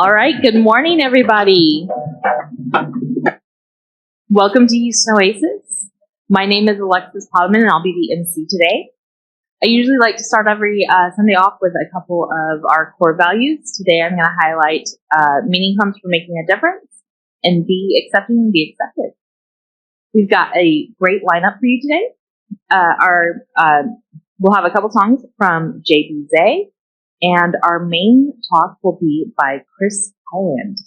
All right, good morning, everybody. Welcome to Houston Oasis. My name is Alexis Podman, and I'll be the MC today. I usually like to start every Sunday off with a couple of our core values. Today I'm going to highlight meaning comes from making a difference, and be accepting and be accepted. We've got a great lineup for you today. We'll have a couple songs from J.B. Zay, and our main talk will be by Chris Highland.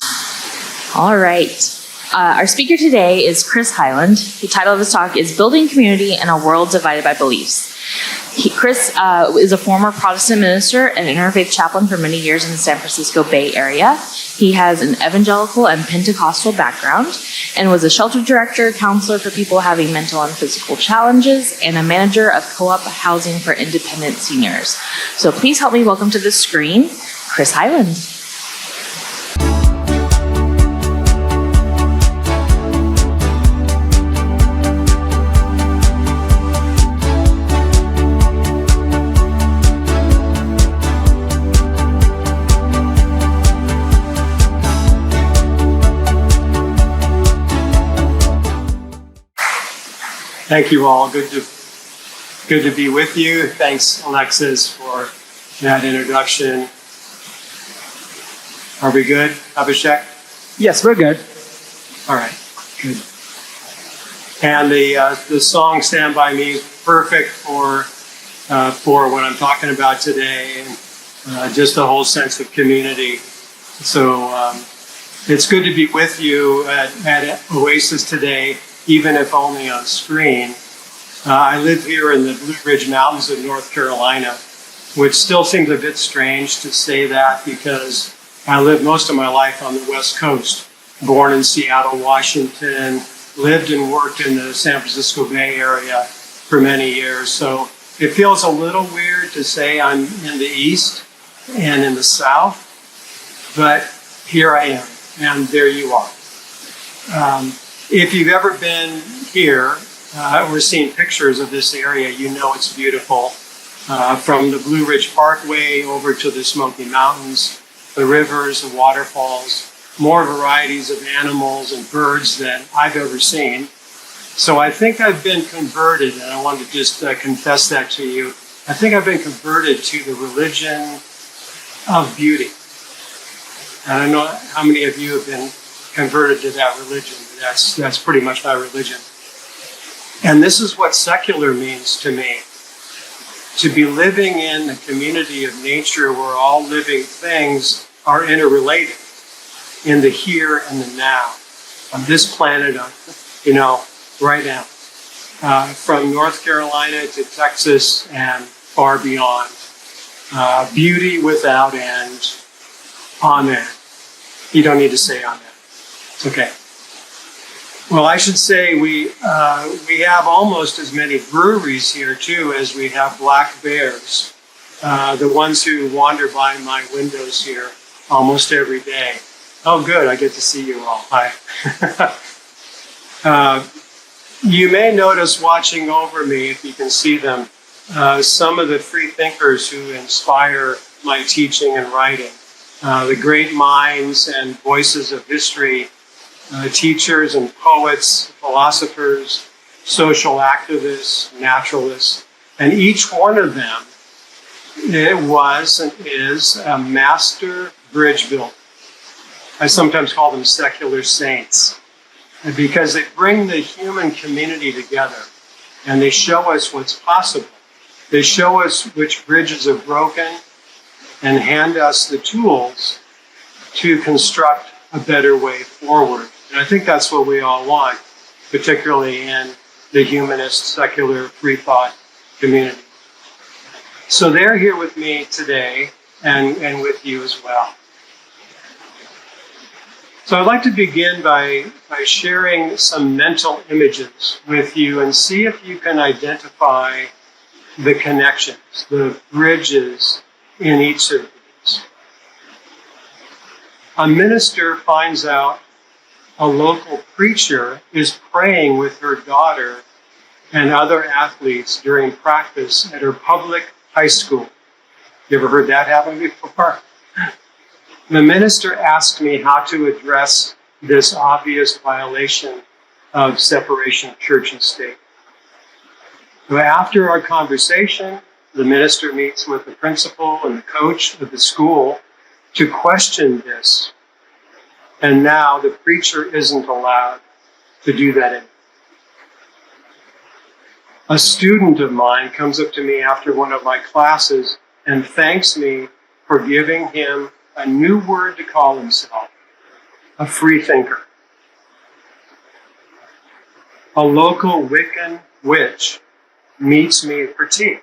All right. Our speaker today is Chris Highland. The title of his talk is Building Community in a World Divided by Beliefs. Chris is a former Protestant minister and interfaith chaplain for many years in the San Francisco Bay Area. He has an Evangelical and Pentecostal background and was a shelter director, counselor for people having mental and physical challenges, and a manager of co-op housing for independent seniors. So please help me welcome to the screen, Chris Highland. Thank you all. Good to be with you. Thanks, Alexis, for that introduction. Are we good, Abhishek? Yes, we're good. All right, good. And the song "Stand By Me" is perfect for what I'm talking about today, and just a whole sense of community. So it's good to be with you at Oasis today, even if only on screen. I live here in the Blue Ridge Mountains of North Carolina, which still seems a bit strange to say that because I lived most of my life on the West Coast, born in Seattle, Washington, lived and worked in the San Francisco Bay Area for many years. So it feels a little weird to say I'm in the East and in the South, but here I am, and there you are. If you've ever been here or seen pictures of this area, you know it's beautiful. From the Blue Ridge Parkway over to the Smoky Mountains, the rivers, the waterfalls, more varieties of animals and birds than I've ever seen. So I think I've been converted, and I want to just confess that to you. I think I've been converted to the religion of beauty. And I don't know how many of you have been converted to that religion. That's pretty much my religion. And this is what secular means to me. To be living in a community of nature where all living things are interrelated in the here and the now, on this planet, right now. From North Carolina to Texas and far beyond. Beauty without end. Amen. You don't need to say amen. It's okay. Well, I should say we have almost as many breweries here, too, as we have black bears, the ones who wander by my windows here almost every day. Oh, good. I get to see you all. Hi. You may notice watching over me, if you can see them, some of the free thinkers who inspire my teaching and writing, the great minds and voices of history, teachers and poets, philosophers, social activists, naturalists, and each one of them was and is a master bridge builder. I sometimes call them secular saints because they bring the human community together and they show us what's possible. They show us which bridges are broken and hand us the tools to construct a better way forward. And I think that's what we all want, particularly in the humanist, secular, free thought community. So they're here with me today and with you as well. So I'd like to begin by sharing some mental images with you and see if you can identify the connections, the bridges in each of these. A minister finds out a local preacher is praying with her daughter and other athletes during practice at her public high school. You ever heard that happen before? The minister asked me how to address this obvious violation of separation of church and state. So after our conversation, the minister meets with the principal and the coach of the school to question this. And now the preacher isn't allowed to do that anymore. A student of mine comes up to me after one of my classes and thanks me for giving him a new word to call himself, a free thinker. A local Wiccan witch meets me for tea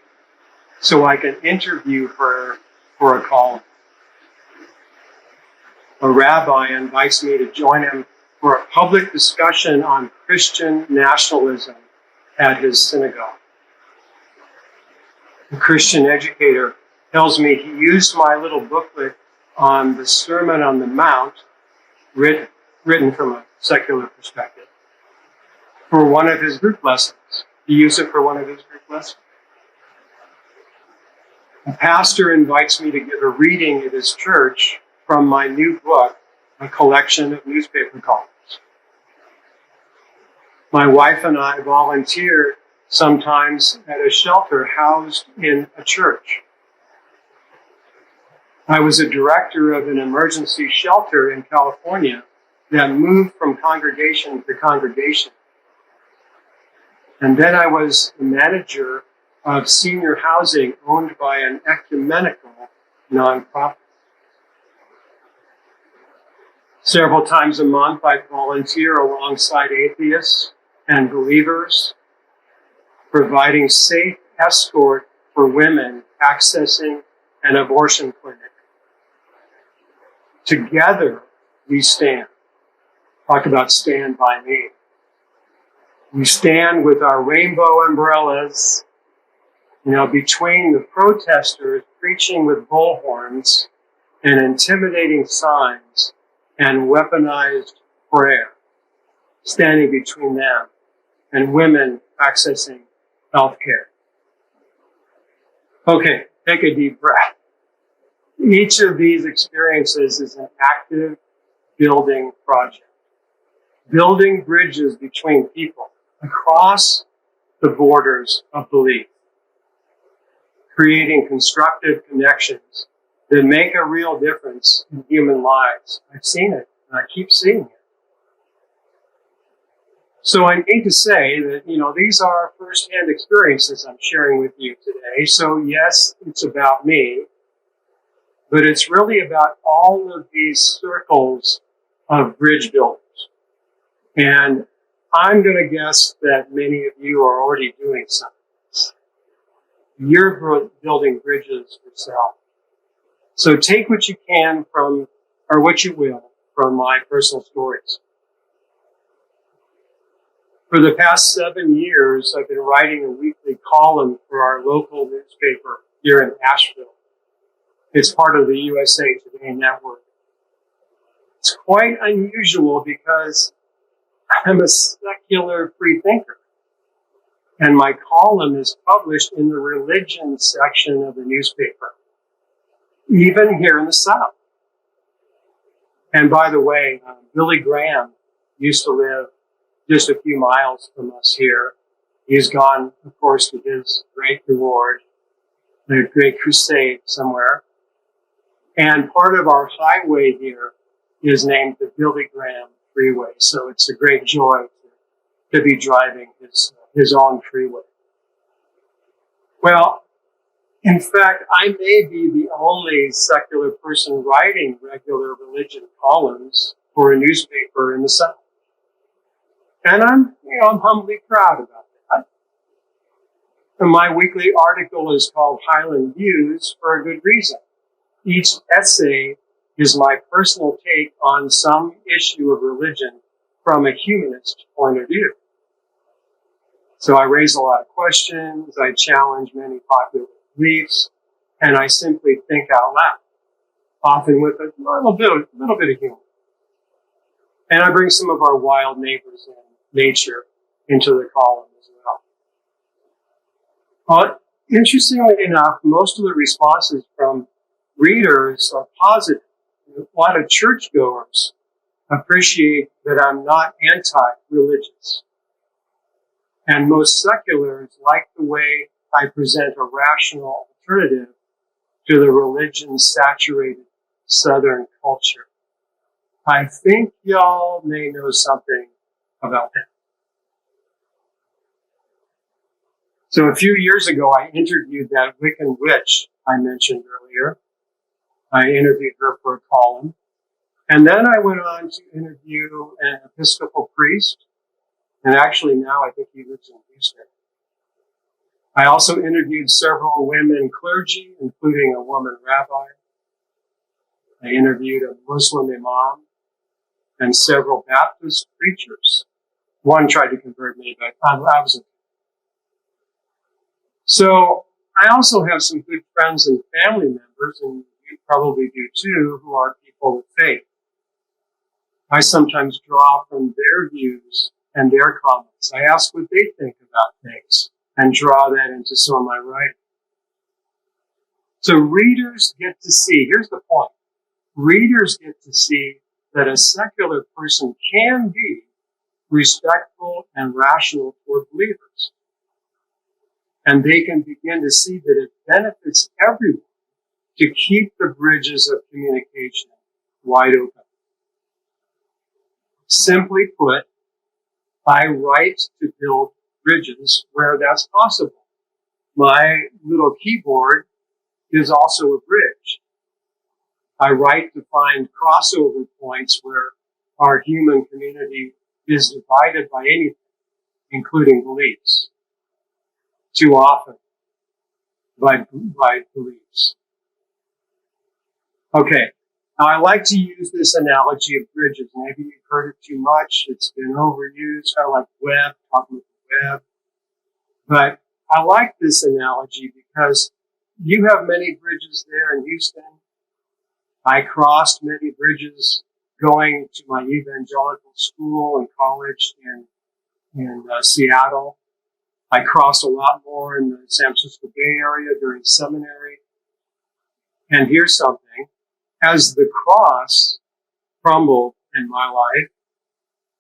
so I can interview her for a calling. A rabbi invites me to join him for a public discussion on Christian nationalism at his synagogue. The Christian educator tells me he used my little booklet on the Sermon on the Mount, written from a secular perspective, for one of his group lessons. He used it for one of his group lessons. A pastor invites me to give a reading at his church from my new book, a collection of newspaper columns. My wife and I volunteered sometimes at a shelter housed in a church. I was a director of an emergency shelter in California that moved from congregation to congregation. And then I was the manager of senior housing owned by an ecumenical nonprofit. Several times a month, I volunteer alongside atheists and believers, providing safe escort for women accessing an abortion clinic. Together, we stand. Talk about stand by me. We stand with our rainbow umbrellas, between the protesters preaching with bullhorns and intimidating signs and weaponized prayer, standing between them and women accessing health care. Okay, take a deep breath. Each of these experiences is an active building project, building bridges between people across the borders of belief, creating constructive connections that make a real difference in human lives. I've seen it, and I keep seeing it. So I need to say that, these are firsthand experiences I'm sharing with you today. So yes, it's about me, but it's really about all of these circles of bridge builders. And I'm going to guess that many of you are already doing some of this. You're building bridges yourself. So take what you can from, or what you will, from my personal stories. For the past 7 years, I've been writing a weekly column for our local newspaper here in Asheville. It's part of the USA Today network. It's quite unusual because I'm a secular free thinker. And my column is published in the religion section of the newspaper, even here in the South. And by the way, Billy Graham used to live just a few miles from us here. He's gone, of course, to his great reward, the great crusade somewhere. And part of our highway here is named the Billy Graham Freeway. So it's a great joy to be driving his own freeway. Well, in fact, I may be the only secular person writing regular religion columns for a newspaper in the South. And I'm humbly proud about that. And my weekly article is called Highland Views for a good reason. Each essay is my personal take on some issue of religion from a humanist point of view. So I raise a lot of questions, I challenge many popular beliefs, and I simply think out loud, often with a little bit of humor. And I bring some of our wild neighbors and nature into the column as well. Interestingly enough, most of the responses from readers are positive. A lot of churchgoers appreciate that I'm not anti-religious. And most seculars like the way I present a rational alternative to the religion-saturated Southern culture. I think y'all may know something about that. So a few years ago, I interviewed that Wiccan witch I mentioned earlier. I interviewed her for a column. And then I went on to interview an Episcopal priest. And actually now I think he lives in Houston. I also interviewed several women clergy, including a woman rabbi. I interviewed a Muslim imam and several Baptist preachers. One tried to convert me, but I was. So I also have some good friends and family members, and you probably do too, who are people of faith. I sometimes draw from their views and their comments. I ask what they think about things and draw that into some of my writing. So readers get to see, here's the point, readers get to see that a secular person can be respectful and rational toward believers. And they can begin to see that it benefits everyone to keep the bridges of communication wide open. Simply put, I write to build bridges where that's possible. My little keyboard is also a bridge. I write to find crossover points where our human community is divided by anything, including beliefs. Too often, by beliefs. Okay, now I like to use this analogy of bridges. Maybe you've heard it too much. It's been overused, kind of like web, talking about the web. But I like this analogy because you have many bridges there in Houston. I crossed many bridges going to my evangelical school and college in Seattle. I crossed a lot more in the San Francisco Bay Area during seminary. And here's something. As the cross crumbled in my life,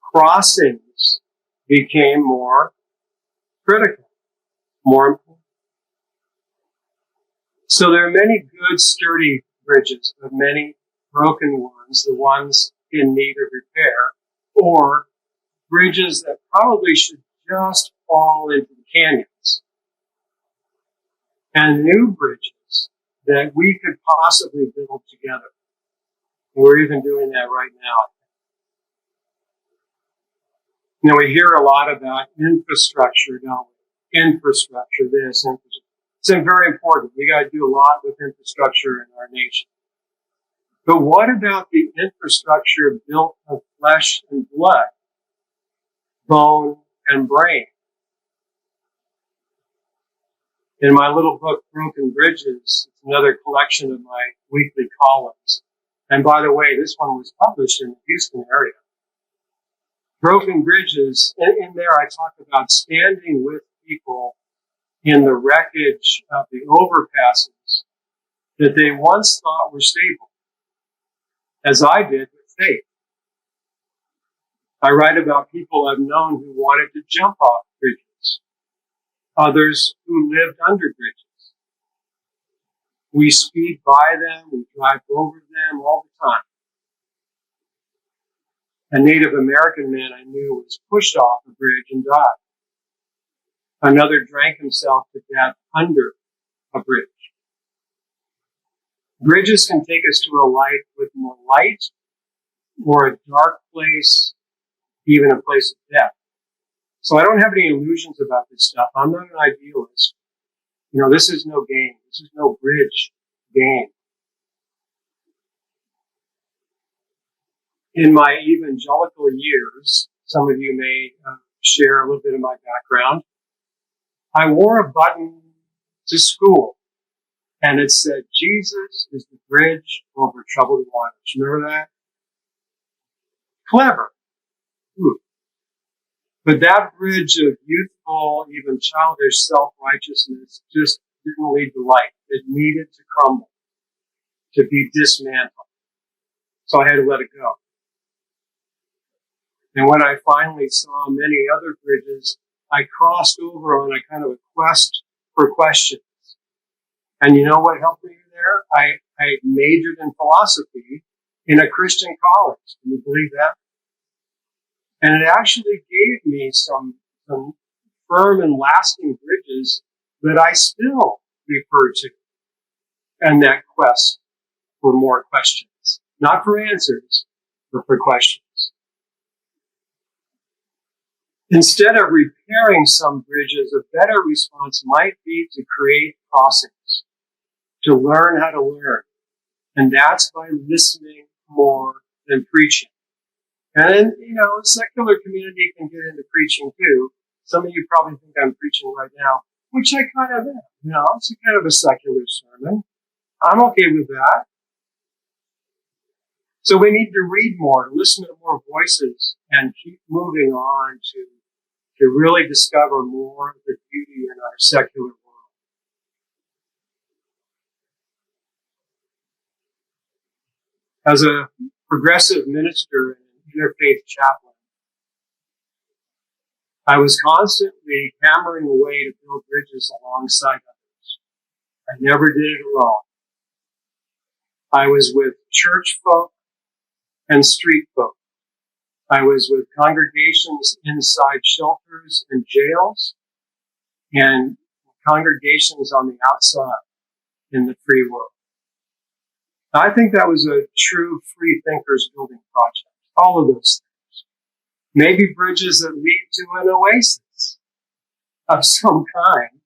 crossings became more critical, more important. So there are many good, sturdy bridges, but many broken ones, the ones in need of repair, or bridges that probably should just fall into the canyons. And new bridges that we could possibly build together. We're even doing that right now. You know, we hear a lot about infrastructure, don't we? Infrastructure, this, infrastructure. It's very important. We got to do a lot with infrastructure in our nation. But what about the infrastructure built of flesh and blood, bone and brain? In my little book, Broken Bridges, it's another collection of my weekly columns. And by the way, this one was published in the Houston area. Broken Bridges, in there I talk about standing with people in the wreckage of the overpasses that they once thought were stable, as I did with faith. I write about people I've known who wanted to jump off bridges, others who lived under bridges. We speed by them, we drive over them all the time. A Native American man I knew was pushed off a bridge and died. Another drank himself to death under a bridge. Bridges can take us to a life with more light, or a dark place, even a place of death. So I don't have any illusions about this stuff. I'm not an idealist. You know, this is no game. This is no bridge game. In my evangelical years, some of you may share a little bit of my background. I wore a button to school, and it said, Jesus is the bridge over troubled waters. Remember that? Clever. But that bridge of youthful, even childish self-righteousness just didn't lead to light. It needed to crumble, to be dismantled. So I had to let it go. And when I finally saw many other bridges, I crossed over on a kind of a quest for questions. And you know what helped me there? I majored in philosophy in a Christian college. Can you believe that? And it actually gave me some firm and lasting bridges that I still refer to in that quest for more questions. Not for answers, but for questions. Instead of repairing some bridges, a better response might be to create crossings, to learn how to learn. And that's by listening more than preaching. And then, the secular community can get into preaching too. Some of you probably think I'm preaching right now, which I kind of am. It's a kind of a secular sermon. I'm okay with that. So we need to read more, listen to more voices, and keep moving on to really discover more of the beauty in our secular world. As a progressive minister and an interfaith chaplain, I was constantly hammering away to build bridges alongside others. I never did it alone. I was with church folk and street folk. I was with congregations inside shelters and jails, and congregations on the outside in the free world. I think that was a true free thinkers building project. All of those things. Maybe bridges that lead to an oasis of some kind.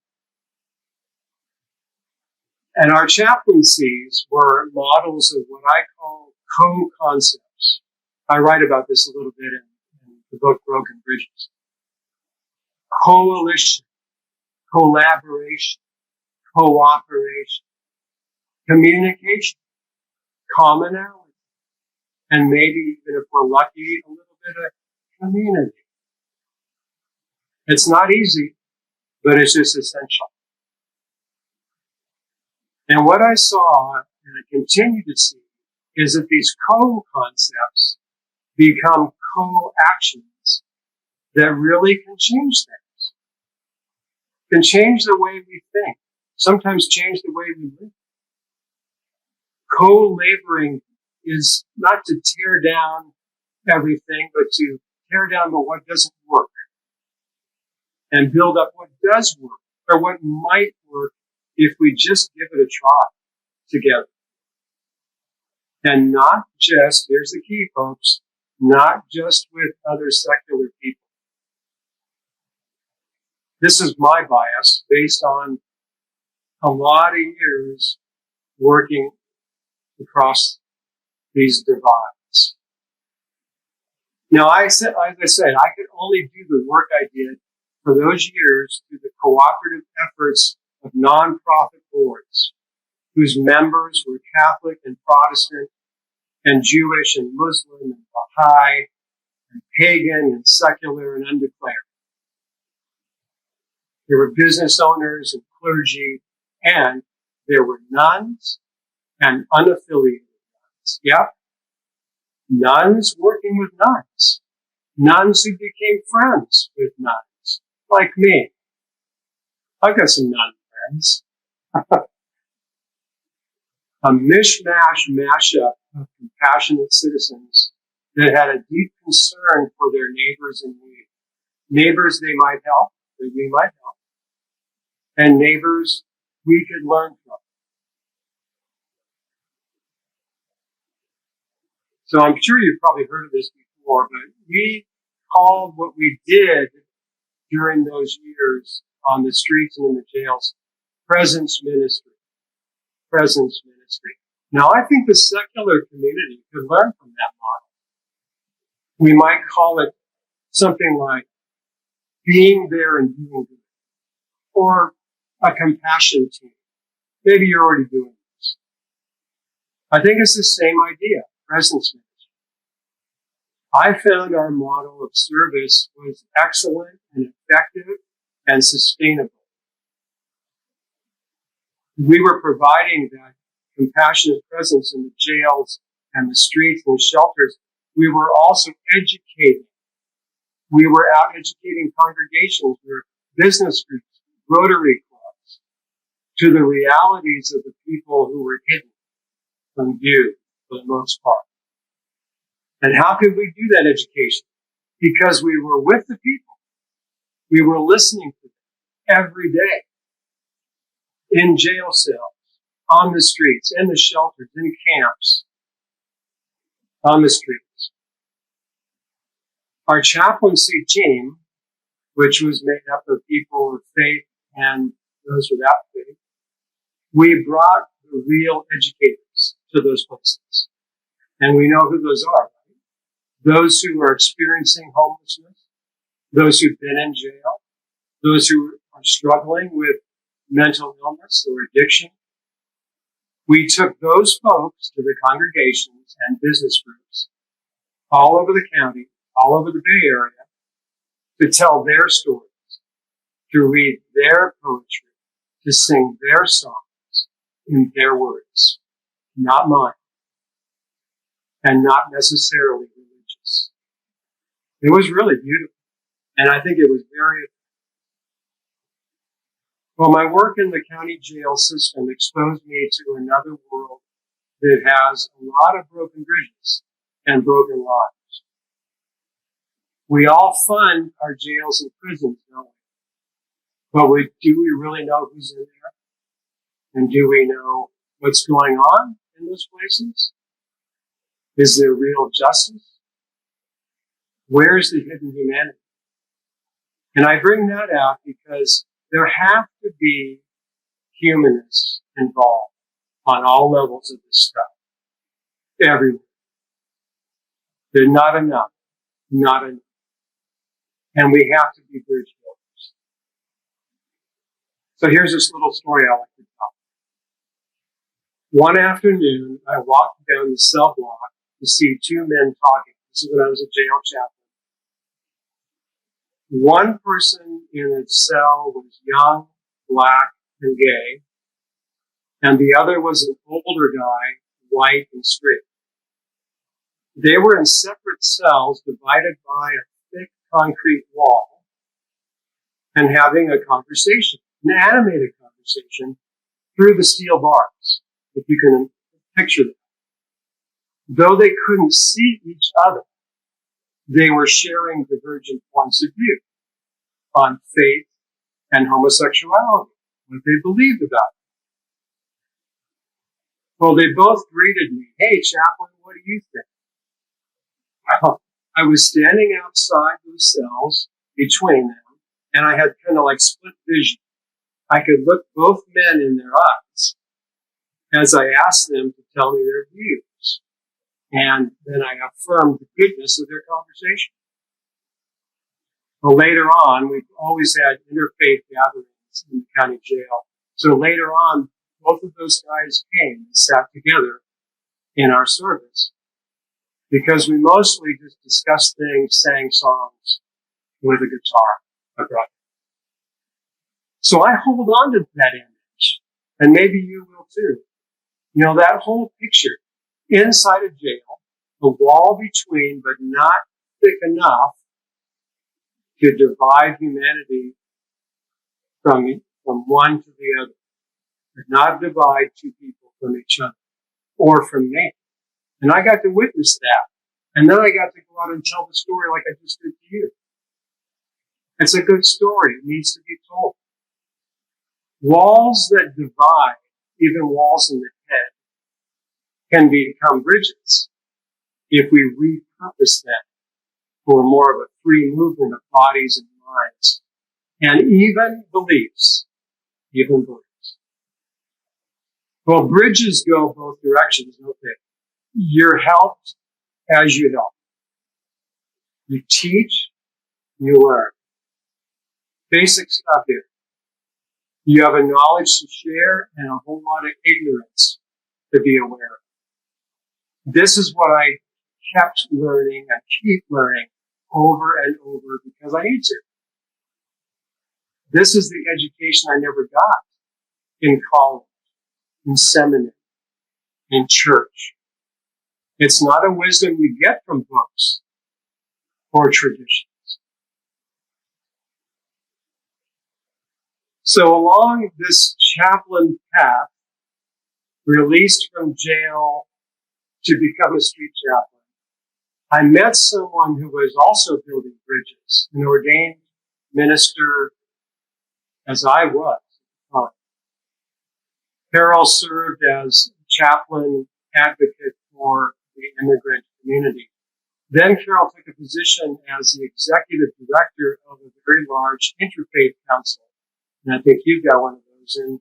And our chaplaincies were models of what I call co-concepts. I write about this a little bit in the book Broken Bridges. Coalition, collaboration, cooperation, communication, commonality, and maybe even if we're lucky, a little bit of community. It's not easy, but it's just essential. And what I saw, and I continue to see, is that these co-concepts become co-actions that really can change things, can change the way we think, sometimes change the way we live. Co-laboring is not to tear down everything, but to tear down what doesn't work and build up what does work or what might work if we just give it a try together. And not just, here's the key, folks, not just with other secular people. This is my bias based on a lot of years working across these divides. Now, as I said, I could only do the work I did for those years through the cooperative efforts of nonprofit boards, whose members were Catholic and Protestant and Jewish and Muslim and Baha'i and pagan and secular and undeclared. There were business owners and clergy, and there were nuns and unaffiliated nuns. Yep. Nuns working with nuns. Nuns who became friends with nuns, like me. I've got some nun friends. A mishmash mashup of compassionate citizens that had a deep concern for their neighbors in need. Neighbors they might help, that we might help, and neighbors we could learn from. So I'm sure you've probably heard of this before, but we called what we did during those years on the streets and in the jails presence ministry. Presence ministry. Now, I think the secular community could learn from that model. We might call it something like being there and doing good, or a compassion team. Maybe you're already doing this. I think it's the same idea, presence ministry. I found our model of service was excellent and effective and sustainable. We were providing that compassionate presence in the jails and the streets and the shelters, we were also educating. We were out educating congregations, we were business groups, Rotary clubs, to the realities of the people who were hidden from view for the most part. And how could we do that education? Because we were with the people. We were listening to them every day, in jail cells, on the streets, in the shelters, in camps, on the streets. Our chaplaincy team, which was made up of people of faith and those without faith, we brought the real educators to those places. And we know who those are, right? Those who are experiencing homelessness, those who've been in jail, those who are struggling with mental illness or addiction. We took those folks to the congregations and business groups all over the county, all over the Bay Area, to tell their stories, to read their poetry, to sing their songs in their words, not mine, and not necessarily religious. It was really beautiful, and I think it was very. Well, my work in the county jail system exposed me to another world that has a lot of broken bridges and broken lives. We all fund our jails and prisons, don't we? But do we really know who's in there? And do we know what's going on in those places? Is there real justice? Where's the hidden humanity? And I bring that out because there have to be humanists involved on all levels of this stuff. Everywhere. They're not enough. Not enough. And we have to be bridge builders. So here's this little story I like to tell. One afternoon, I walked down the cell block to see two men talking. This is when I was a jail chaplain. One person in the cell was young, black, and gay, and the other was an older guy, white and straight. They were in separate cells divided by a thick concrete wall and having a conversation, an animated conversation through the steel bars, if you can picture that. Though they couldn't see each other, they were sharing divergent points of view on faith and homosexuality, what they believed about it. Well, they both greeted me. Hey, chaplain, what do you think? Well, I was standing outside those cells between them, and I had kind of like split vision. I could look both men in their eyes as I asked them to tell me their views. And then I affirmed the goodness of their conversation. Well, later on, we've always had interfaith gatherings in the county jail. So later on, both of those guys came and sat together in our service because we mostly just discussed things, sang songs with a guitar, a brother. So I hold on to that image, and maybe you will too. You know, that whole picture inside a jail, the wall between, but not thick enough to divide humanity from one to the other, but not divide two people from each other or from me. And I got to witness that. And then I got to go out and tell the story like I just did to you. It's a good story. It needs to be told. Walls that divide, even walls in the head, can become bridges if we repurpose them for more of a free movement of bodies and minds, and even beliefs. Even beliefs. Well, bridges go both directions, don't they? You're helped as you help. You teach, you learn. Basic stuff here. You have a knowledge to share and a whole lot of ignorance to be aware of. This is what I kept learning and keep learning over and over because I need to. This is the education I never got in college, in seminary, in church, It's not a wisdom you get from books or traditions. So along this chaplain path, released from jail to become a street chaplain, I met someone who was also building bridges, an ordained minister as I was. Carol served as chaplain advocate for the immigrant community. Then Carol took a position as the executive director of a very large Interfaith council. And I think you've got one of those in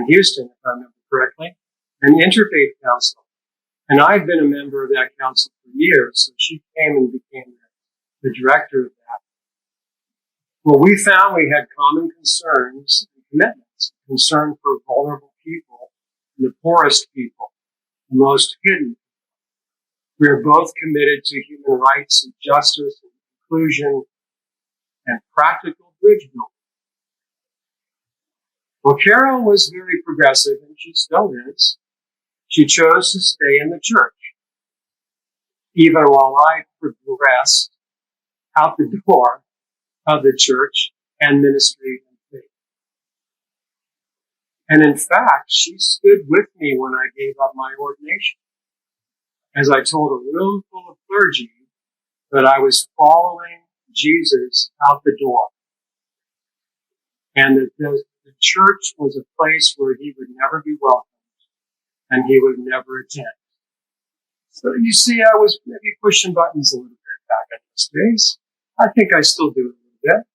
Houston, if I remember correctly, an Interfaith council. And I've been a member of that council for years, so she came and became the director of that. Well, we found we had common concerns and commitments, concern for vulnerable people, the poorest people, the most hidden. We are both committed to human rights and justice and inclusion and practical bridge building. Well, Carol was very progressive, and she still is. She chose to stay in the church, even while I progressed out the door of the church and ministry and faith. And in fact, she stood with me when I gave up my ordination, as I told a room full of clergy that I was following Jesus out the door, and that the church was a place where he would never be welcomed and he would never attend. So you see, I was maybe pushing buttons a little bit back in those days. I think I still do it a little bit.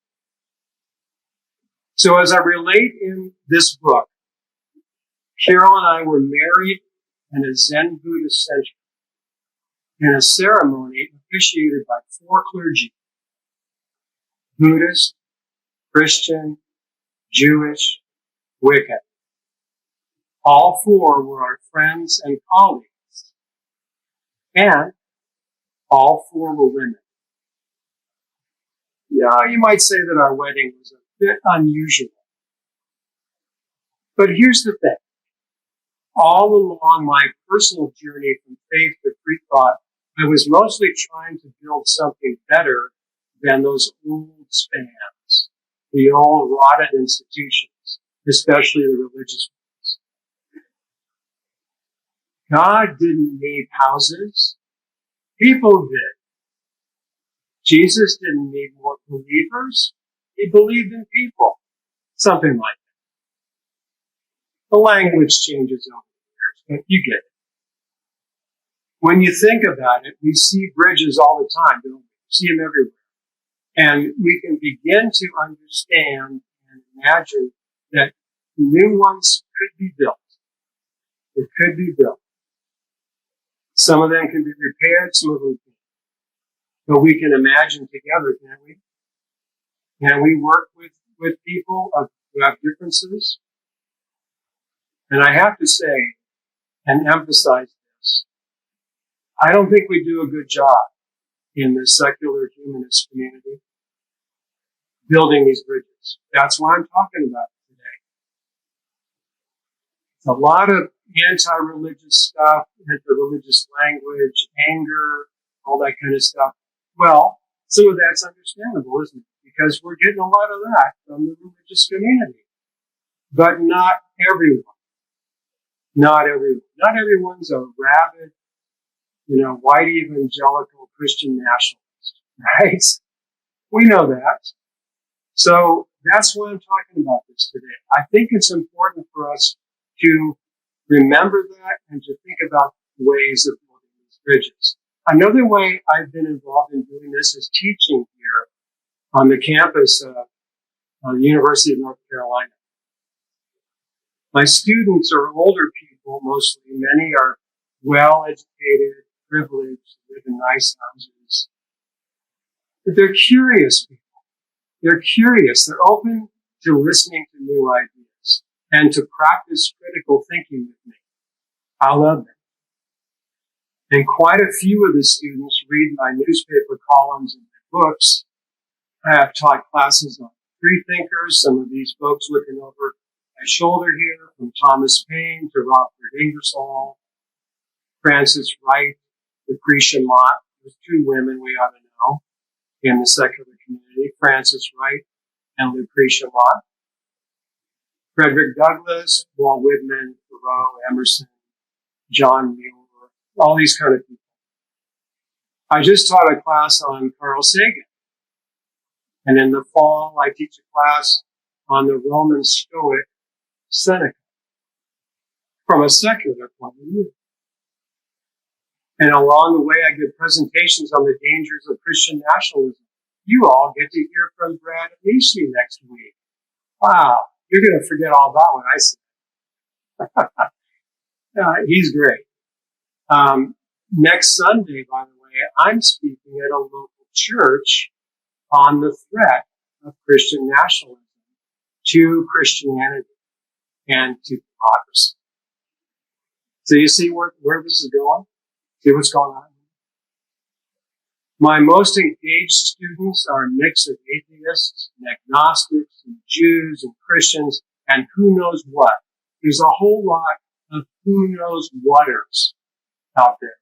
So as I relate in this book, Carol and I were married in a Zen Buddhist center in a ceremony officiated by 4 clergy: Buddhist, Christian, Jewish, Wiccan. All 4 were our friends and colleagues, and all 4 were women. Yeah, you might say that our wedding was a bit unusual. But here's the thing. All along my personal journey from faith to free thought, I was mostly trying to build something better than those old spans, the old rotted institutions, especially the religious ones. God didn't need houses. People did. Jesus didn't need more believers. He believed in people. Something like that. The language changes over the years, but you get it. When you think about it, we see bridges all the time, don't we? We see them everywhere. And we can begin to understand and imagine that new ones could be built. It could be built. Some of them can be repaired, some of them can't. But we can imagine together, can't we? Can we work with people who have differences? And I have to say, and emphasize this, I don't think we do a good job in the secular humanist community building these bridges. That's why I'm talking about it today. It's a lot of anti-religious stuff, anti-religious language, anger, all that kind of stuff. Well, some of that's understandable, isn't it? Because we're getting a lot of that from the religious community. But not everyone. Not everyone. Not everyone's a rabid, white evangelical Christian nationalist, right? We know that. So that's why I'm talking about this today. I think it's important for us to remember that and to think about ways of building these bridges. Another way I've been involved in doing this is teaching here on the campus of the University of North Carolina. My students are older people, mostly. Many are well-educated, privileged, live in nice houses. But they're curious people. They're curious. They're open to listening to new ideas and to practice critical thinking with me. I love them. And quite a few of the students read my newspaper columns and my books. I have taught classes on free thinkers, some of these folks looking over my shoulder here, from Thomas Paine to Robert Ingersoll, Francis Wright, Lucretia Mott. There's two women we ought to know in the secular community, Frances Wright and Lucretia Mott. Frederick Douglass, Walt Whitman, Thoreau, Emerson, John Muir, all these kind of people. I just taught a class on Carl Sagan. And in the fall, I teach a class on the Roman Stoic Seneca from a secular point of view. And along the way, I give presentations on the dangers of Christian nationalism. You all get to hear from Brad Amici next week. Wow, you're going to forget all about what I said. He's great. Next Sunday, by the way, I'm speaking at a local church on the threat of Christian nationalism to Christianity and to democracy. So you see where this is going? See what's going on? My most engaged students are a mix of atheists and agnostics and Jews and Christians and who knows what. There's a whole lot of who knows whaters out there,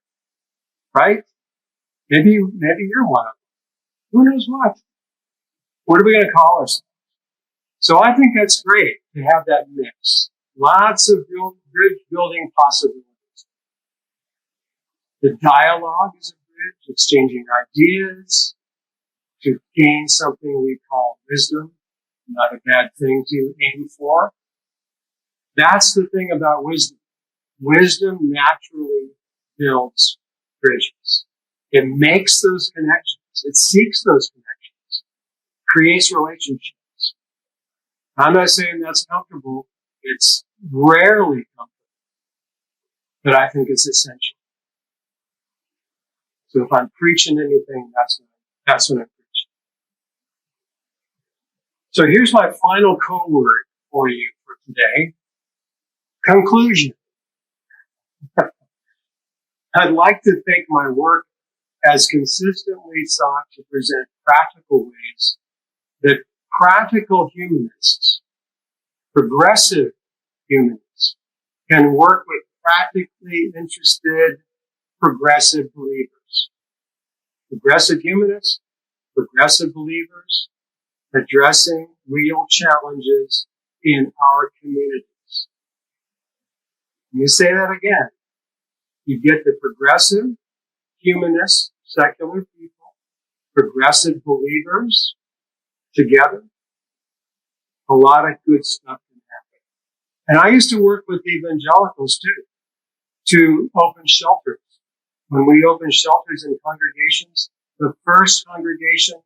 right? Maybe you're one of them. Who knows what? What are we going to call ourselves? So I think that's great to have that mix. Lots of bridge building possibilities. The dialogue is a bridge, exchanging ideas to gain something we call wisdom. Not a bad thing to aim for. That's the thing about wisdom. Wisdom naturally builds bridges. It makes those connections. It seeks those connections. Creates relationships. I'm not saying that's comfortable. It's rarely comfortable. But I think it's essential. So if I'm preaching anything, that's what I'm preaching. So here's my final code word for you for today. Conclusion. I'd like to think my work has consistently sought to present practical ways that practical humanists, progressive humanists, can work with practically interested progressive believers. Progressive humanists, progressive believers, addressing real challenges in our communities. Let me say that again. You get the progressive, humanist, secular people, progressive believers together. A lot of good stuff can happen. And I used to work with evangelicals too, to open shelters. When we opened shelters in congregations, the first congregation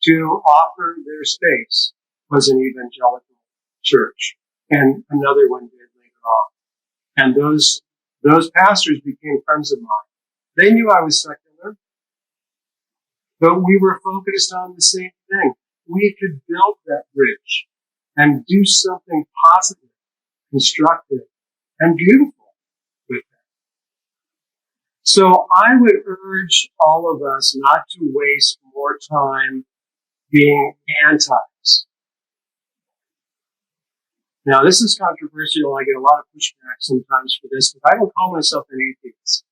to offer their space was an evangelical church, and another one did later on. And those pastors became friends of mine. They knew I was secular, but we were focused on the same thing. We could build that bridge and do something positive, constructive, and beautiful with that. So I would urge all of us not to waste more time being antis. Now, this is controversial. I get a lot of pushback sometimes for this, but I don't call myself an atheist.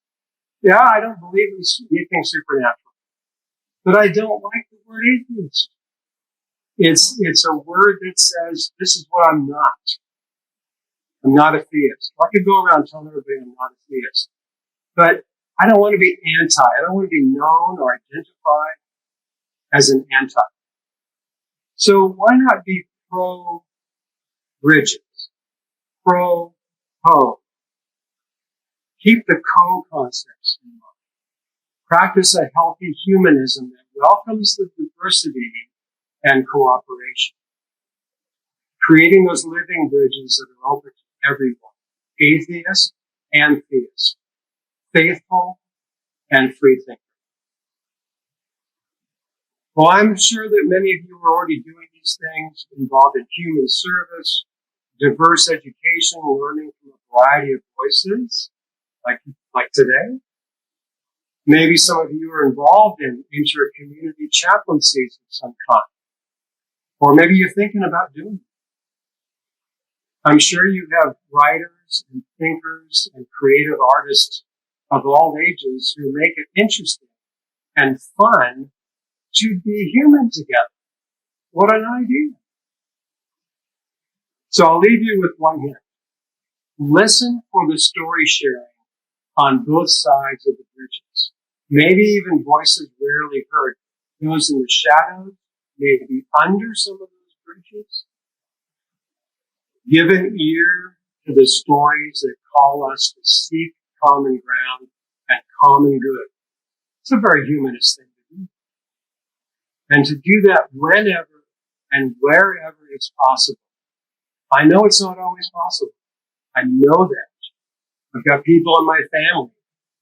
Yeah, I don't believe in anything supernatural, but I don't like the word atheist. It's a word that says, this is what I'm not. I'm not a theist. I could go around telling everybody I'm not a theist, but I don't want to be anti. I don't want to be known or identified as an anti. So why not be pro-bridges, pro-ho? Keep the co-concepts in mind. Practice a healthy humanism that welcomes the diversity and cooperation. Creating those living bridges that are open to everyone, atheist and theist, faithful and free thinker. Well, I'm sure that many of you are already doing these things, involved in human service, diverse education, learning from a variety of voices, like today. Maybe some of you are involved in inter-community chaplaincies of some kind. Or maybe you're thinking about doing it. I'm sure you have writers and thinkers and creative artists of all ages who make it interesting and fun to be human together. What an idea. So I'll leave you with one hint. Listen for the story sharing on both sides of the bridges. Maybe even voices rarely heard. Those in the shadows, maybe under some of those bridges. Give an ear to the stories that call us to seek common ground and common good. It's a very humanist thing to do. And to do that whenever and wherever it's possible. I know it's not always possible. I know that. I've got people in my family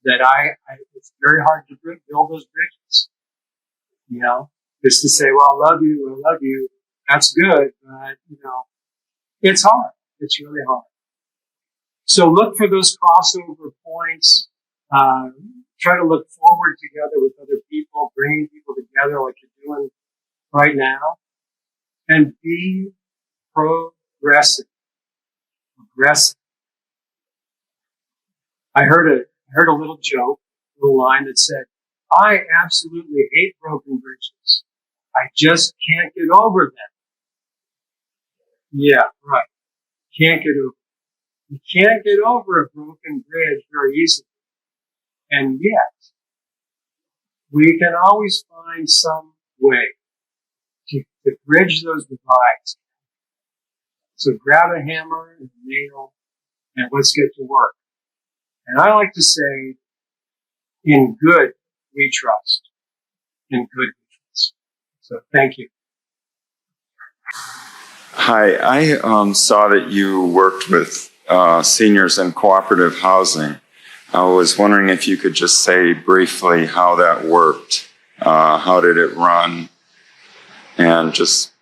that it's very hard to build those bridges. You know, just to say, well, I love you. That's good. But, it's hard. It's really hard. So look for those crossover points. Try to look forward together with other people, bringing people together like you're doing right now. And be progressive. Aggressive. I heard a little joke, a little line that said, I absolutely hate broken bridges. I just can't get over them. Yeah, right. Can't get over. You can't get over a broken bridge very easily. And yet, we can always find some way to bridge those divides. So grab a hammer and a nail and let's get to work. And I like to say, in good we trust. In good we trust. So thank you. Hi, I saw that you worked with seniors in cooperative housing. I was wondering if you could just say briefly how that worked. How did it run? And just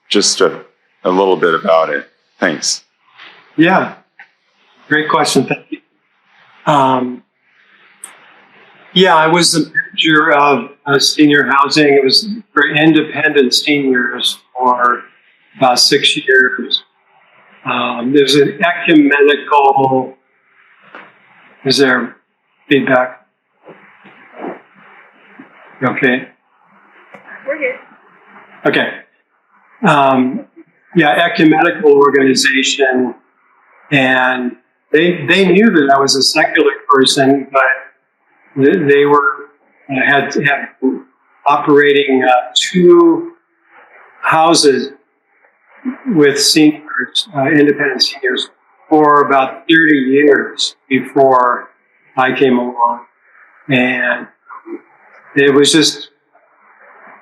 a little bit about it. Thanks. Yeah, great question. Thank you. I was the manager of senior housing. It was for independent seniors for about 6 years. There's an ecumenical. Is there feedback? Okay. We're good. Okay. Ecumenical organization, and they knew that I was a secular person, but they were had operating 2 houses with seniors, independent seniors, for about 30 years before I came along, and it was just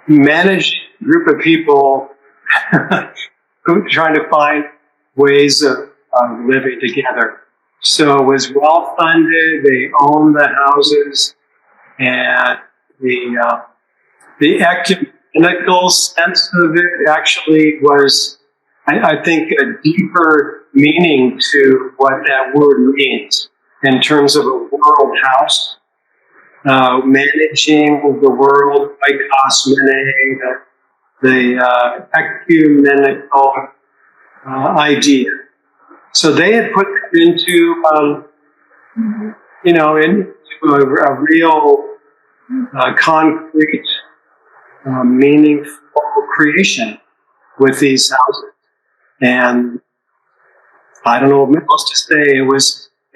managed group of people trying to find ways of living together. So it was well funded. They owned the houses, and the ecumenical sense of it actually was, I think, a deeper meaning to what that word means in terms of a world house, managing the world, oikosmene, the ecumenical idea. So they had put that into, into a real concrete, meaningful creation with these houses. And I don't know what else to say. It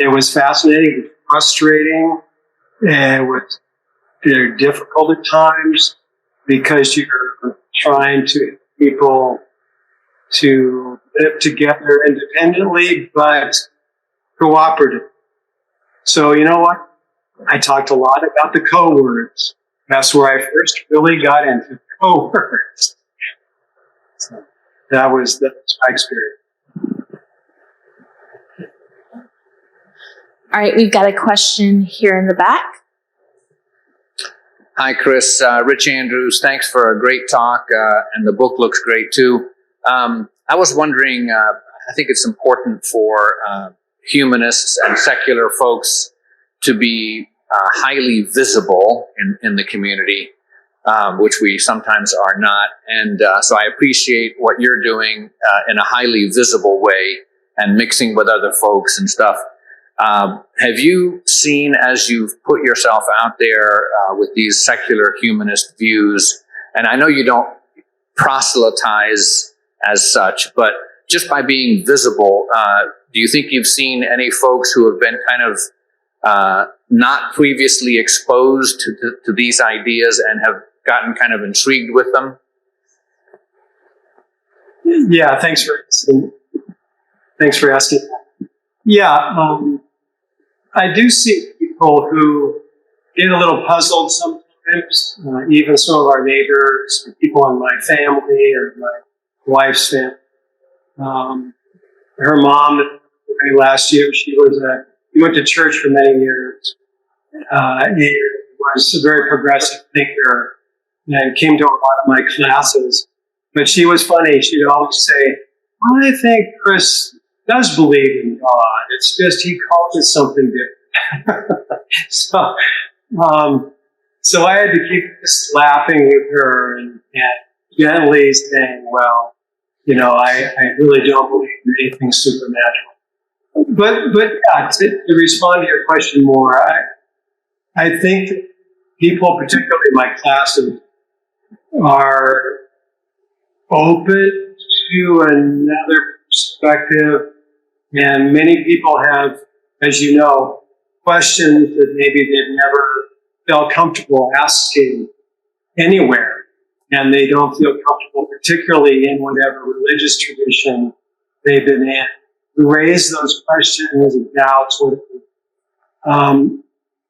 was fascinating, it was frustrating, and they're difficult at times because you're trying to get people to live together independently, but cooperative. So you know what? I talked a lot about the co-words. That's where I first really got into co-words. So that was my experience. All right, we've got a question here in the back. Hi, Chris. Rich Andrews. Thanks for a great talk, and the book looks great too. I was wondering, I think it's important for humanists and secular folks to be highly visible in the community, which we sometimes are not. And so I appreciate what you're doing in a highly visible way and mixing with other folks and stuff. Have you seen, as you've put yourself out there with these secular humanist views, and I know you don't proselytize as such, but just by being visible, do you think you've seen any folks who have been kind of not previously exposed to these ideas and have gotten kind of intrigued with them? Yeah, thanks for asking. Yeah, I do see people who get a little puzzled sometimes, even some of our neighbors, people in my family or my wife's family. Her mom, last year, she went to church for many years. He was a very progressive thinker and came to a lot of my classes. But she was funny. She'd always say, I think Chris does believe in God. It's just he calls it something different. So I had to keep just laughing with her and gently saying, well, I really don't believe in anything supernatural. But yeah, to respond to your question more, I think people, particularly my classes, are open to another perspective, and many people have, as you know, questions that maybe they've never felt comfortable asking anywhere, and they don't feel comfortable, particularly in whatever religious tradition they've been in. Raise those questions and doubts,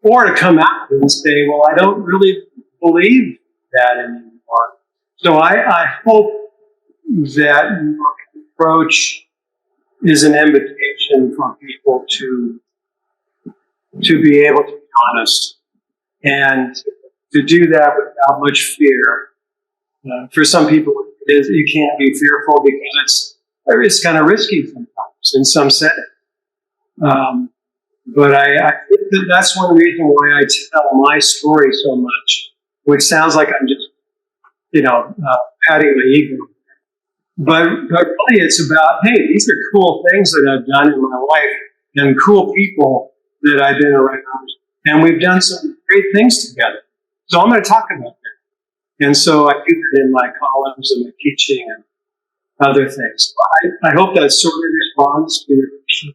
or to come out and say, well, I don't really believe that anymore. So I hope that my approach is an invitation for people to be able to be honest and to do that without much fear. For some people, you can't be fearful because it's kind of risky sometimes in some settings. But I think that's one reason why I tell my story so much, which sounds like I'm just, patting my ego. But really it's about, hey, these are cool things that I've done in my life and cool people that I've been around. And we've done some great things together. So I'm going to talk about that. And so I do that in my columns and my teaching and other things. So I hope that sort of responds to your question.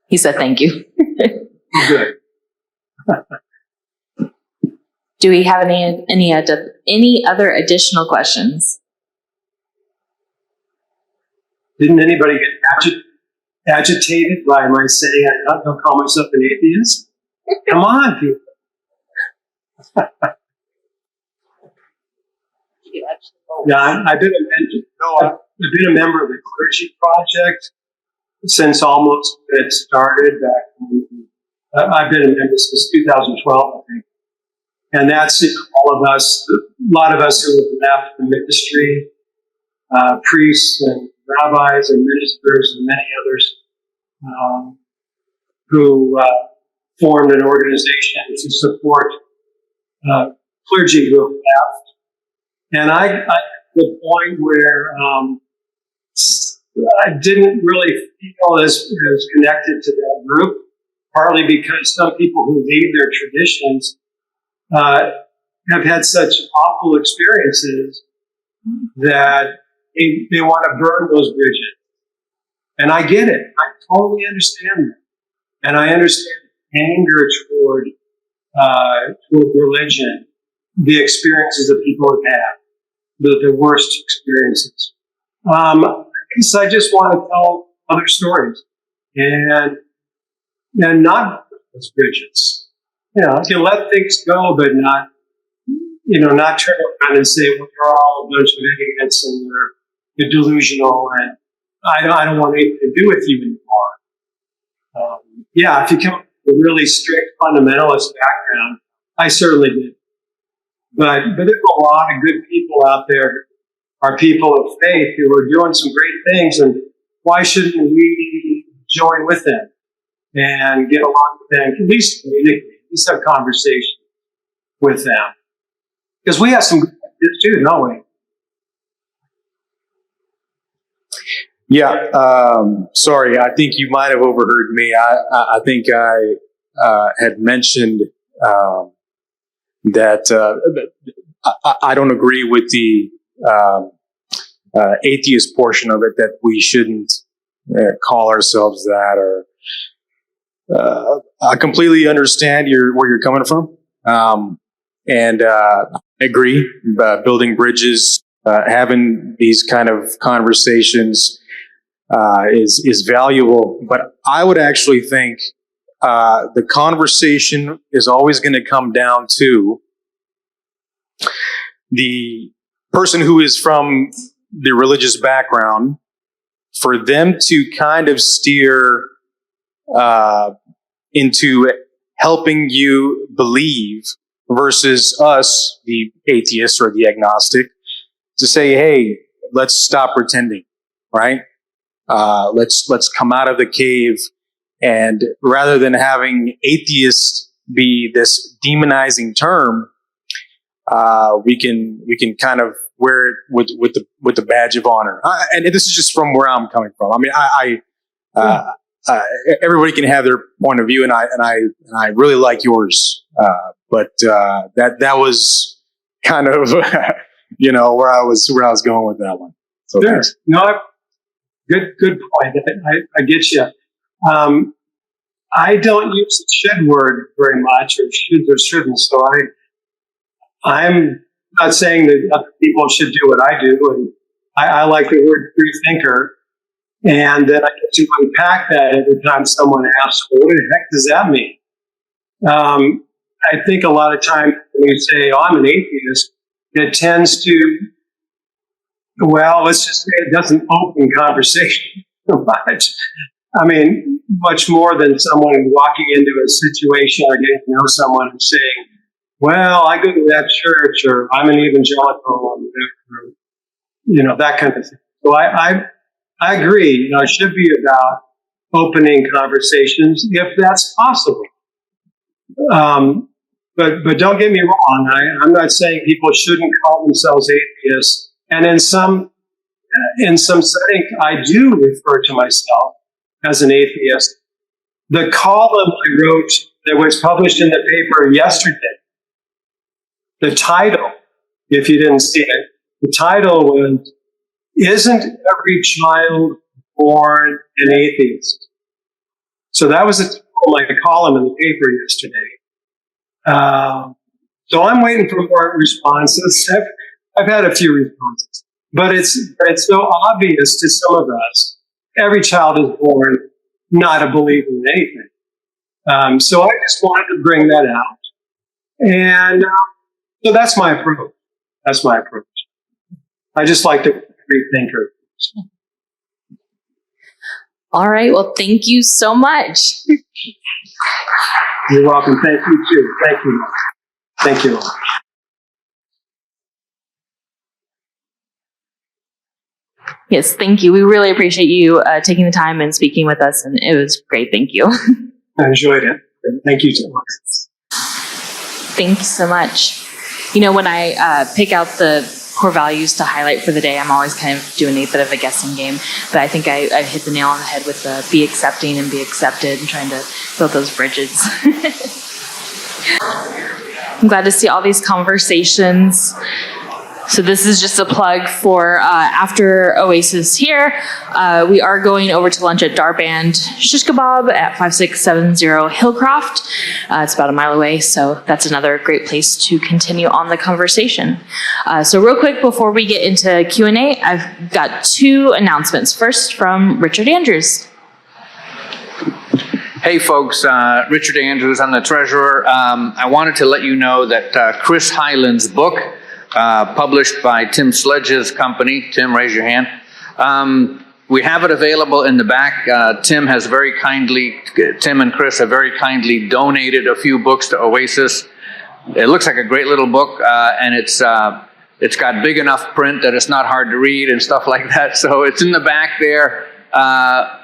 He said thank you. Good. Do we have any other additional questions? Didn't anybody get agitated by my saying I don't call myself an atheist? Come on, people. Yeah, I've been a member of the Clergy Project since almost it started back. I've been a member since 2012, I think. And that's all of us, a lot of us who have left the ministry, priests and rabbis and ministers and many others who formed an organization to support clergy who have left. And I got to the point where I didn't really feel as connected to that group, partly because some people who leave their traditions have had such awful experiences that they want to burn those bridges. And I get it. I totally understand that. And I understand anger toward religion, the experiences that people have had, the worst experiences. So I just want to tell other stories and not those bridges. You can let things go, but not turn around and say, well, you're all a bunch of idiots and you're delusional and I don't want anything to do with you anymore. If you come from a really strict fundamentalist background, I certainly did. But there's a lot of good people out there, are people of faith who are doing some great things, and why shouldn't we join with them and get along with them, at least communicate, at least have conversation with them? Because we have some good ideas too, don't we? Sorry, I think you might have overheard me. I think I had mentioned that I don't agree with the atheist portion of it, that we shouldn't call ourselves that. Or I completely understand where you're coming from, and I agree. Building bridges, having these kind of conversations is valuable. But I would actually think the conversation is always going to come down to the person who is from the religious background, for them to kind of steer into helping you believe, versus us, the atheist or the agnostic, to say, hey, let's stop pretending, right? Let's come out of the cave, and rather than having atheist be this demonizing term, we can kind of wear it with the badge of honor. And this is just from where I'm coming from. I mean, everybody can have their point of view, and I really like yours. But that was kind of where I was going with that one. So Sure. thanks. No, good point. I get you. I don't use the should word very much, or should or shouldn't. So I'm not saying that other people should do what I do, and I like the word free thinker, and then I get to unpack that every time someone asks, well, what the heck does that mean? I think a lot of times when you say, oh, I'm an atheist, it tends to, well, let's just say it doesn't open conversation much. I mean, much more than someone walking into a situation or getting to know someone and saying, well, I go to that church, or I'm an evangelical, or that kind of thing. So I agree. It should be about opening conversations if that's possible. But don't get me wrong. I'm not saying people shouldn't call themselves atheists. And in some settings, I do refer to myself as an atheist. The column I wrote that was published in the paper yesterday, the title, if you didn't see it, the title was, "Isn't Every Child Born an Atheist?" So that was my column in the paper yesterday. So I'm waiting for more responses. I've had a few responses, but it's so obvious to some of us. Every child is born not a believer in anything. So I just wanted to bring that out. And so that's my approach. I just like to rethink her. All right. Well, thank you so much. You're welcome. Thank you too. Thank you. Yes, thank you. We really appreciate you taking the time and speaking with us, and it was great. Thank you. I enjoyed it. Thank you so much. Thank you so much. When I pick out the core values to highlight for the day, I'm always kind of doing a bit of a guessing game, but I think I hit the nail on the head with the be accepting and be accepted, and trying to build those bridges. I'm glad to see all these conversations. So this is just a plug for after Oasis here. We are going over to lunch at Darband Shish Kebab at 5670 Hillcroft. It's about a mile away, so that's another great place to continue on the conversation. So real quick, before we get into Q&A, I've got two announcements. First, from Richard Andrews. Hey folks, Richard Andrews, I'm the treasurer. I wanted to let you know that Chris Highland's book, published by Tim Sledge's company. Tim, raise your hand. We have it available in the back. Tim and Chris have very kindly donated a few books to Oasis. It looks like a great little book, and it's got big enough print that it's not hard to read and stuff like that. So it's in the back there.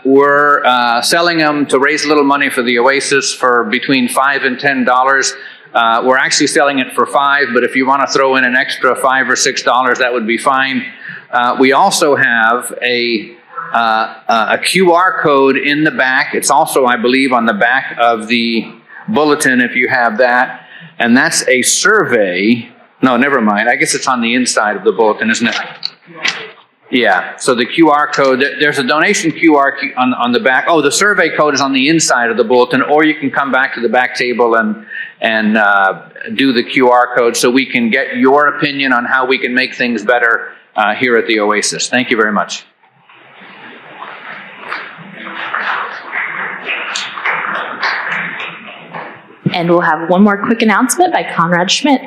We're selling them to raise a little money for the Oasis for between $5 and $10. We're actually selling it for $5, but if you want to throw in an extra $5 or $6, that would be fine. We also have a a QR code in the back. It's also, I believe, on the back of the bulletin if you have that. And that's a survey. No, never mind. I guess it's on the inside of the bulletin, isn't it? Yeah. So the QR code, there's a donation QR on the back. Oh, the survey code is on the inside of the bulletin, or you can come back to the back table and do the QR code so we can get your opinion on how we can make things better here at the Oasis. Thank you very much. And we'll have one more quick announcement by Conrad Schmidt.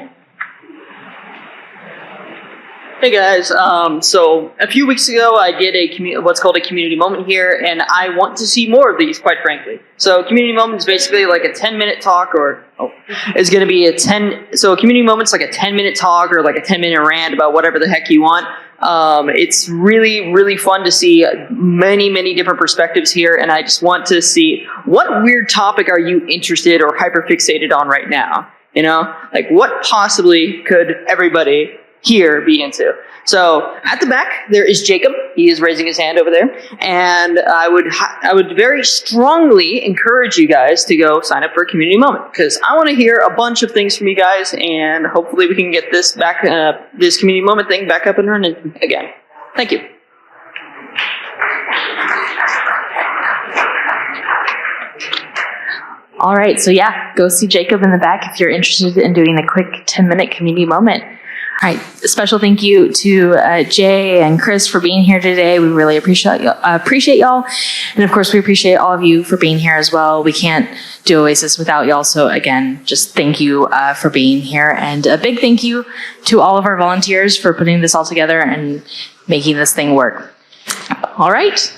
Hey guys, so a few weeks ago I did what's called a community moment here, and I want to see more of these, quite frankly. So community moment is basically like a 10-minute talk, it's going to be so a community moment's like a 10-minute talk or like a 10-minute rant about whatever the heck you want. It's really, really fun to see many, many different perspectives here, and I just want to see what weird topic are you interested or hyperfixated on right now? You know, like what possibly could everybody here be into? So at the back there is Jacob. He is raising his hand over there, and I would very strongly encourage you guys to go sign up for a community moment, because I want to hear a bunch of things from you guys, and hopefully we can get this this community moment thing back up and running again. Thank you. All right, so yeah, go see Jacob in the back if you're interested in doing a quick 10-minute community moment. All right, a special thank you to Jay and Chris for being here today. We really appreciate y'all. And of course, we appreciate all of you for being here as well. We can't do Oasis without y'all. So again, just thank you for being here. And a big thank you to all of our volunteers for putting this all together and making this thing work. All right,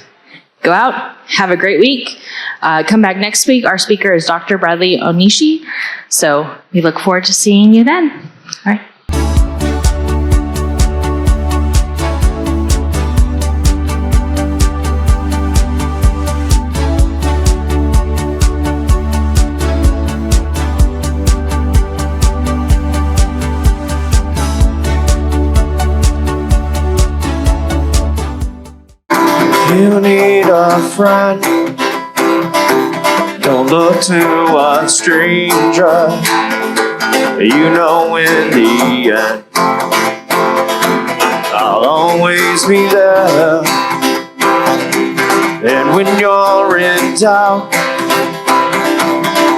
go out, have a great week. Come back next week. Our speaker is Dr. Bradley Onishi. So we look forward to seeing you then. All right. You need a friend. Don't look to a stranger. You know in the end I'll always be there. And when you're in doubt,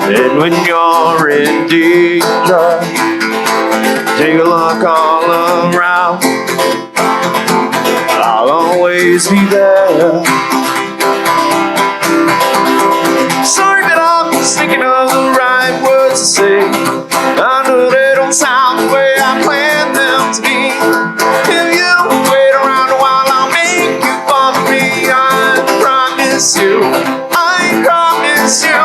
and when you're in danger, take a look all around. I'll always be there. Sorry that I'm thinking of the right words to say. I know they don't sound the way I planned them to be. If you wait around a while, I'll make you fun for me. I promise you, I promise you.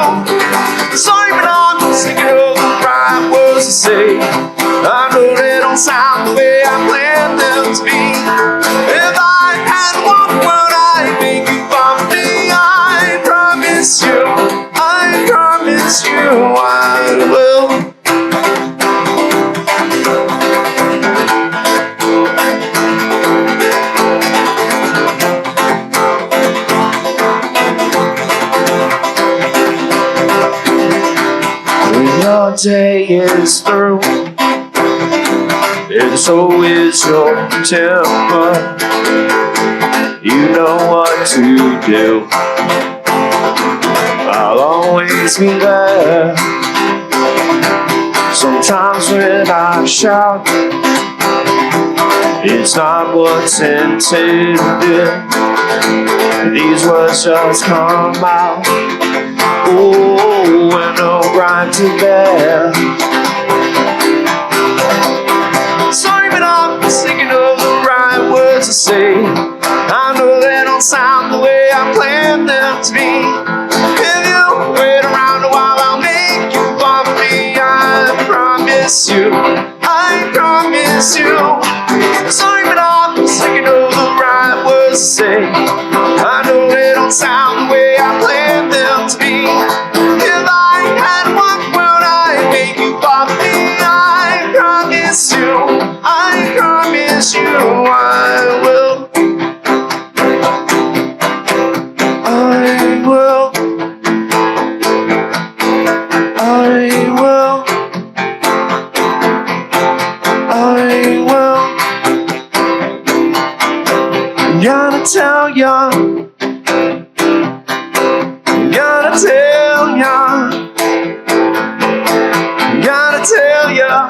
Sorry but I'm thinking of the right words to say. I know they don't sound the way I planned them to be. If I had one word, I'd make you fun for me. I promise you, I promise you I will. When your day is through, and so is your temper, you know what to do. I'll always be there. Sometimes when I shout, it's not what's intended. These words just come out. Oh, and no right to bear. Sorry, but I'm thinking of the right words to say. I know they don't sound the way I planned them to be. If you wait around a while, I'll make you fun for me. I promise you, I promise you. Sorry, but I'm thinking of the right words to say. I know they don't sound the way I planned them to be. If I had one word, I'd make you fun for me. I promise you, I promise you I will. tell ya,